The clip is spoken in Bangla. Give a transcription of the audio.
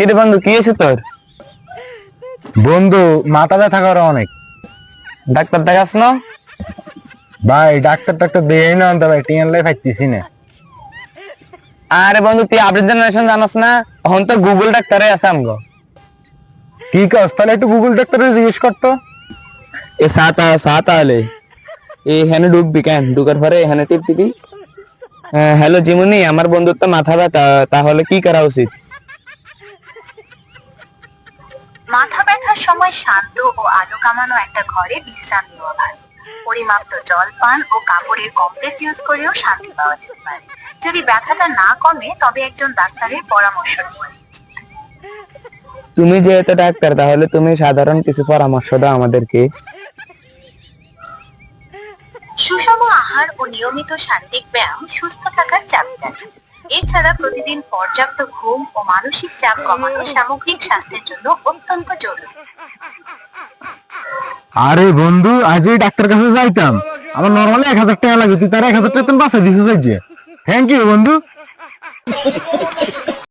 কিরে বন্ধু, কি হয়েছে তোর? বন্ধু, মাথা ব্যথা করে অনেক। ডাক্তার দেখাস না? ভাই ডাক্তার দেই না তো ভাই, টিএন লাই পাইতেছি না। আরে বন্ধু, তুই আপডেট জেনারেশন জানাস না? এখন তো গুগল ডাক্তারে আছে আমগো। কি কাজ তাহলে একটু গুগল ডাক্তারে জিজ্ঞেস করতো। এ সাত আলে এখানে ঢুকবি কেন? ঢুকার পরে এখানে টিপ দিবি। হ্যালো জিমুনি, আমার বন্ধুর তো মাথা ব্যথা, তাহলে কি করা উচিত? মাথা ব্যথার সময় শান্ত ও আলো কামানো একটা ঘরে বিশ্রাম নেওয়া ভালো। পরিমাপ্ত জল পান ও কাপড়ের কম্প্রেস ইউজ করেও শান্তি পাওয়া যেতে পারে। যদি ব্যথাটা না কমে তবে একজন ডাক্তারের পরামর্শ নেওয়া উচিত। তুমি যেহেতু ডাক্তার, তাহলে তুমি সাধারণ কিছু পরামর্শ দাও আমাদেরকে। সুষম আহার ও নিয়মিত শারীরিক ব্যায়াম সুস্থ থাকার চাবিকাঠি। এছাড়া প্রতিদিন পর্যাপ্ত ঘুম ও মানসিক চাপ কমানো সামগ্রিক স্বাস্থ্যের জন্য অত্যন্ত জরুরি। আরে বন্ধু, আজ ওই ডাক্তার কাছে যাইতাম, আমার নর্মালি 1000 টাকা লাগে, তুই তার 1000 টাকা বাঁচা দিছিস। থ্যাংক ইউ বন্ধু।